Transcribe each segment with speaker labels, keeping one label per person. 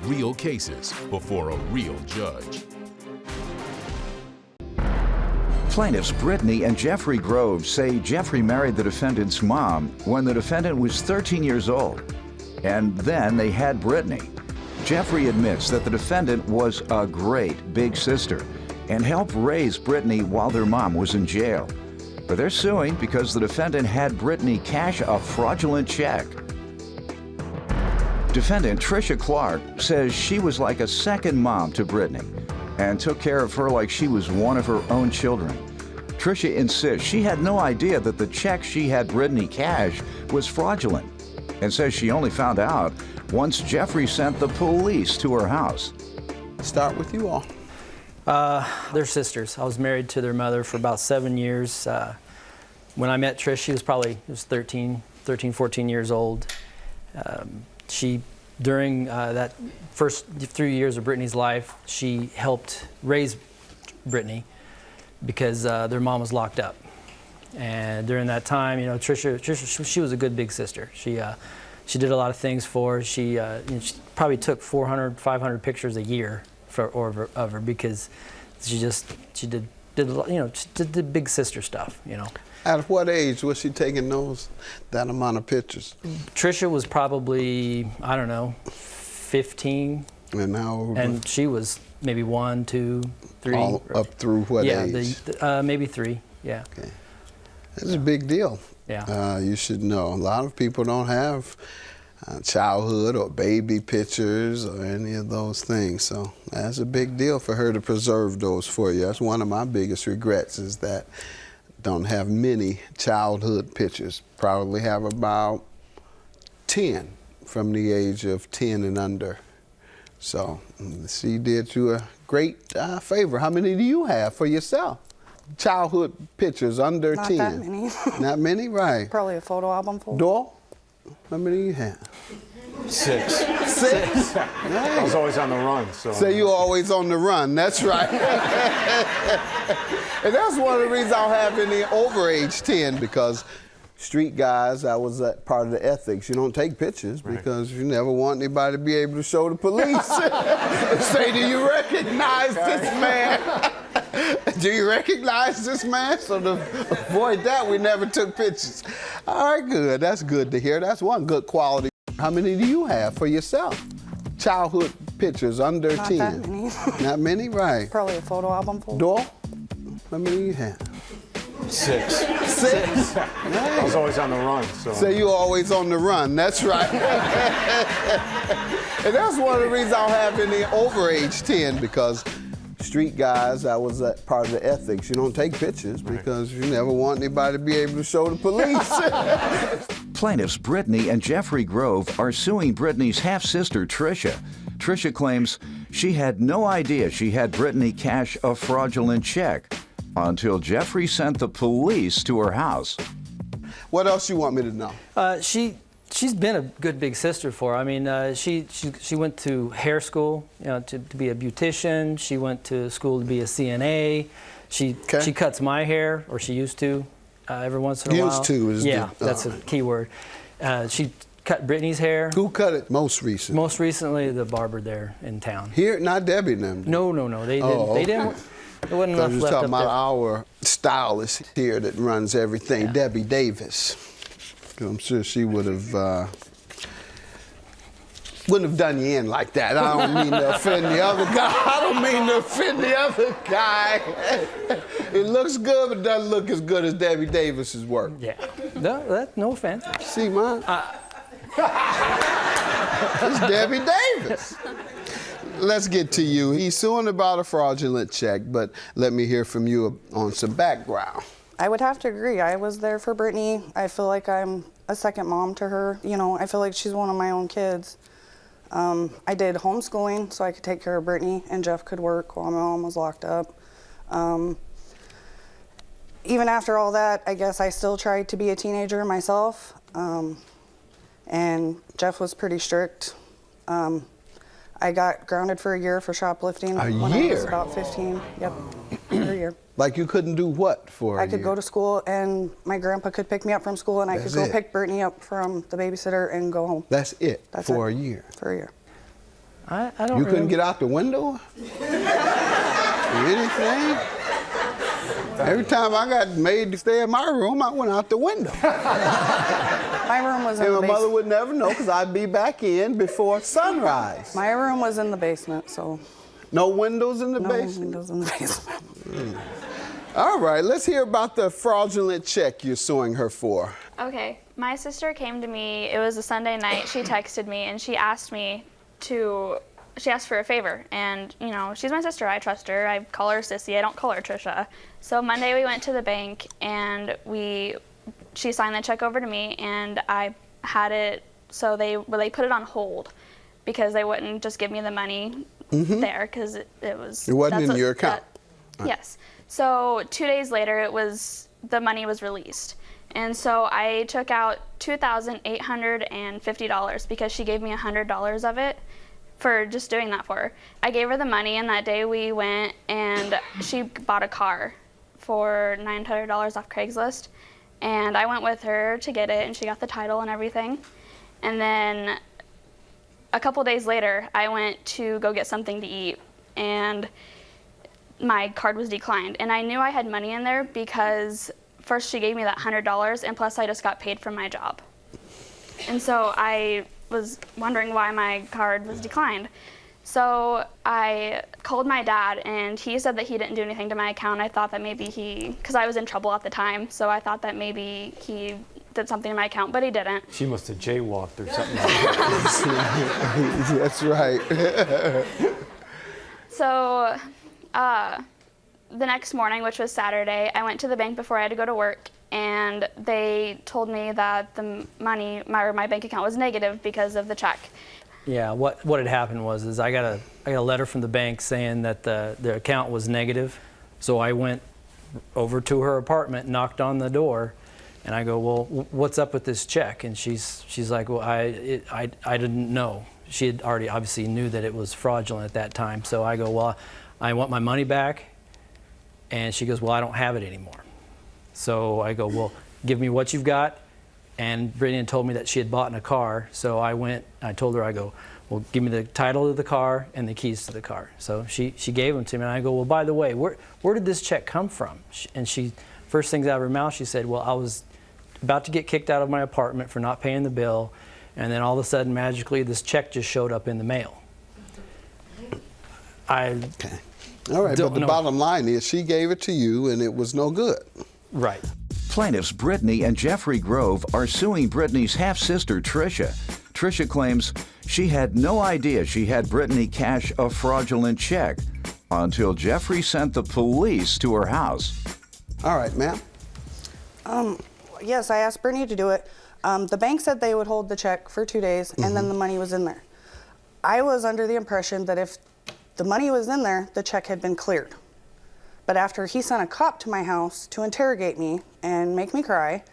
Speaker 1: real cases before a real judge.
Speaker 2: Plaintiffs Brittany and Jeffrey Groves say Jeffrey married the defendant's mom when the defendant was 13 years old, and then they had Brittany. Jeffrey admits that the defendant was a great big sister and helped raise Brittany while their mom was in jail. But they're suing because the defendant had Brittany cash a fraudulent check. Defendant Tricia Clark says she was like a second mom to Brittany and took care of her like she was one of her own children. Tricia insists she had no idea that the check she had Brittany cash was fraudulent and says she only found out once Jeffrey sent the police to her house.
Speaker 3: Start with you all.
Speaker 4: They're sisters. I was married to their mother for about 7 years. When I met Trish, she was probably 13, 14 years old. During that first 3 years of Brittany's life, she helped raise Brittany because their mom was locked up. And during that time, you know, Tricia, she was a good big sister. She did a lot of things for her. She probably took 400, 500 pictures a year of her because she did a lot, you know, she did big sister stuff, you know.
Speaker 3: At what age was she taking that amount of pictures?
Speaker 4: Tricia was probably, I don't know, 15.
Speaker 3: And how old?
Speaker 4: And she was maybe 1, 2, 3.
Speaker 3: All up through what age?
Speaker 4: Yeah, maybe 3, yeah.
Speaker 3: Okay. That's a big deal.
Speaker 4: Yeah.
Speaker 3: You should know. A lot of people don't have childhood or baby pictures or any of those things. So that's a big deal for her to preserve those for you. That's one of my biggest regrets, is that don't have many childhood pictures. Probably have about 10 from the age of 10 and under. So she did you a great favor. How many do you have for yourself? Childhood pictures under 10?
Speaker 5: Not that many.
Speaker 3: Not many, right.
Speaker 5: Probably a photo album full.
Speaker 3: Doyle, how many do you have?
Speaker 6: 6.
Speaker 3: 6?
Speaker 6: I was always on the run, so.
Speaker 3: So you're always on the run, that's right. And that's one of the reasons I don't have any over age 10, because street guys, that was part of the ethics. You don't take pictures because you never want anybody to be able to show the police and say, do you recognize this man? Do you recognize this man? So to avoid that, we never took pictures. All right, good. That's good to hear. That's one good quality. How many do you have for yourself? Childhood pictures under 10?
Speaker 5: Not that many.
Speaker 3: Not many, right.
Speaker 5: Probably a photo album full.
Speaker 3: Doyle, how many do you have?
Speaker 6: 6.
Speaker 3: 6?
Speaker 6: I was always on the run, so.
Speaker 3: So you're always on the run, that's right. And that's one of the reasons I don't have any over age 10, because street guys, that was part of the ethics. You don't take pictures because you never want anybody to be able to show the police.
Speaker 2: Plaintiffs Brittany and Jeffrey Grove are suing Brittany's half-sister, Tricia. Tricia claims she had no idea she had Brittany cash a fraudulent check until Jeffrey sent the police to her house.
Speaker 3: What else you want me to know?
Speaker 4: She's been a good big sister for her. I mean, she went to hair school, you know, to be a beautician. She went to school to be a CNA. She cuts my hair, or she used to, every once in a while.
Speaker 3: Used to is
Speaker 4: that's a key word. She cut Brittany's hair.
Speaker 3: Who cut it most recently?
Speaker 4: Most recently, the barber there in town.
Speaker 3: Here, not Debbie and them.
Speaker 4: No, they didn't.
Speaker 3: Oh,
Speaker 4: They didn't. There wasn't enough
Speaker 3: You're
Speaker 4: left
Speaker 3: talking
Speaker 4: up
Speaker 3: about
Speaker 4: there.
Speaker 3: our stylist here that runs everything,
Speaker 4: Yeah.
Speaker 3: Debbie Davis. I'm sure she wouldn't have done you in like that. I don't mean to offend the other guy. I don't mean to offend the other guy. It looks good, but doesn't look as good as Debbie Davis's work.
Speaker 4: Yeah. No offense.
Speaker 3: See mine? It's Debbie Davis. Let's get to you. He's suing about a fraudulent check, but let me hear from you on some background.
Speaker 5: I would have to agree. I was there for Brittany. I feel like I'm a second mom to her. You know, I feel like she's one of my own kids. I did homeschooling so I could take care of Brittany and Jeff could work while my mom was locked up. Even after all that, I guess I still tried to be a teenager myself. And Jeff was pretty strict. I got grounded for a year for shoplifting when I was about 15. Yep, for a year.
Speaker 3: Like you couldn't do what for a
Speaker 5: I could
Speaker 3: year?
Speaker 5: go to school and my grandpa could pick me up from school and I could go pick Brittany up from the babysitter and go home.
Speaker 3: That's it?
Speaker 5: That's
Speaker 3: for
Speaker 5: it.
Speaker 3: a year?
Speaker 5: For a year.
Speaker 4: I don't
Speaker 3: You couldn't
Speaker 4: remember.
Speaker 3: get out the window? Anything? Every time I got made to stay in my room, I went out the window.
Speaker 5: My room was in
Speaker 3: And
Speaker 5: the
Speaker 3: my mother
Speaker 5: basement.
Speaker 3: would never know because I'd be back in before sunrise.
Speaker 5: My room was in the basement, so
Speaker 3: No windows in the
Speaker 5: no
Speaker 3: basement?
Speaker 5: windows in the basement.
Speaker 3: All right, let's hear about the fraudulent check you're suing her for.
Speaker 7: Okay, my sister came to me, it was a Sunday night, she texted me and she asked for a favor. And, you know, she's my sister, I trust her, I call her Sissy, I don't call her Trisha. So Monday we went to the bank and she signed the check over to me and I had it, so they put it on hold because they wouldn't just give me the money there because it was...
Speaker 3: It wasn't in your account.
Speaker 7: Yes. So 2 days later, the money was released. And so I took out $2,850 because she gave me $100 of it for just doing that for her. I gave her the money, and that day we went and she bought a car for $900 off Craigslist. And I went with her to get it, and she got the title and everything. And then a couple days later, I went to go get something to eat, and my card was declined. And I knew I had money in there because first she gave me that $100, and plus I just got paid from my job. And so I was wondering why my card was declined. So I called my dad, and he said that he didn't do anything to my account. I thought that maybe because I was in trouble at the time, so I thought that maybe he did something to my account, but he didn't.
Speaker 6: She must have jaywalked or something like that.
Speaker 3: That's right.
Speaker 7: So the next morning, which was Saturday, I went to the bank before I had to go to work, and they told me that the money, my bank account was negative because of the check.
Speaker 4: Yeah, what had happened was I got a letter from the bank saying that the account was negative. So I went over to her apartment, knocked on the door, and I go, well, what's up with this check? And she's like, well, I didn't know. She had already obviously knew that it was fraudulent at that time. So I go, well, I want my money back. And she goes, well, I don't have it anymore. So I go, well, give me what you've got. And Brittany had told me that she had bought in a car. So I told her, I go, well, give me the title of the car and the keys to the car. So she gave them to me. And I go, well, by the way, where did this check come from? And first things out of her mouth, she said, well, I was about to get kicked out of my apartment for not paying the bill. And then all of a sudden, magically, this check just showed up in the mail.
Speaker 3: Okay. All right, but the bottom line is she gave it to you and it was no good.
Speaker 4: Right.
Speaker 2: Plaintiffs Brittany and Jeffrey Grove are suing Brittany's half-sister, Trisha. Trisha claims she had no idea she had Brittany cash a fraudulent check until Jeffrey sent the police to her house.
Speaker 3: All right, ma'am.
Speaker 5: Yes, I asked Brittany to do it. The bank said they would hold the check for 2 days, and then the money was in there. I was under the impression that if the money was in there, the check had been cleared. But after he sent a cop to my house to interrogate me and make me cry,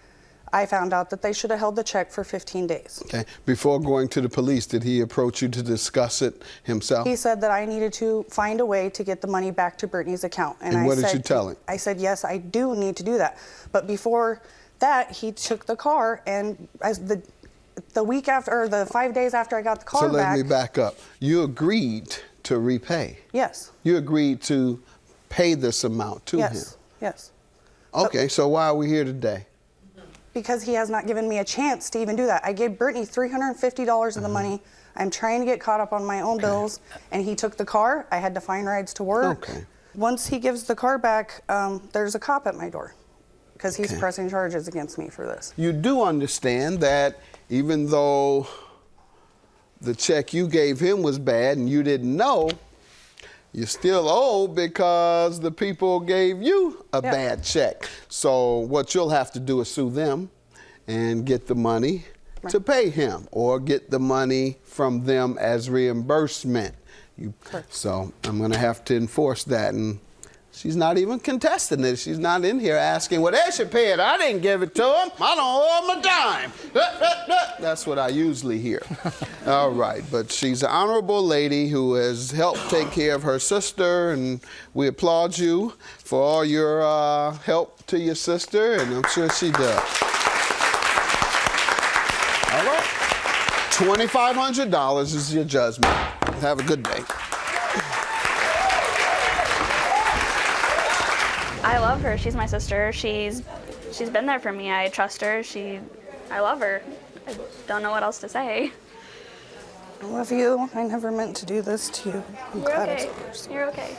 Speaker 5: I found out that they should have held the check for 15 days.
Speaker 3: Okay. Before going to the police, did he approach you to discuss it himself?
Speaker 5: He said that I needed to find a way to get the money back to Brittany's account.
Speaker 3: And what did you tell him?
Speaker 5: I said, yes, I do need to do that. But before that, he took the car, and as the week after, or the 5 days after I got the car back.
Speaker 3: So let me back up. You agreed to repay.
Speaker 5: Yes.
Speaker 3: You agreed to pay this amount to him.
Speaker 5: Yes.
Speaker 3: Okay, so why are we here today?
Speaker 5: Because he has not given me a chance to even do that. I gave Brittany $350 of the money. I'm trying to get caught up on my own bills, and he took the car. I had to find rides to work.
Speaker 3: Okay.
Speaker 5: Once he gives the car back, there's a cop at my door because he's pressing charges against me for this.
Speaker 3: You do understand that even though the check you gave him was bad and you didn't know, you still owe because the people gave you a bad check. So what you'll have to do is sue them and get the money to pay him, or get the money from them as reimbursement. So I'm going to have to enforce that. And she's not even contesting it. She's not in here asking, well, they should pay it. I didn't give it to them. I don't owe them a dime. That's what I usually hear. All right, but she's an honorable lady who has helped take care of her sister, and we applaud you for all your help to your sister, and I'm sure she does. All right. $2,500 is your judgment. Have a good day.
Speaker 7: I love her. She's my sister. She's been there for me. I trust her. I love her. I don't know what else to say.
Speaker 5: I love you. I never meant to do this to you. I'm
Speaker 7: You're
Speaker 5: glad
Speaker 7: okay.
Speaker 5: it's over.
Speaker 7: You're okay.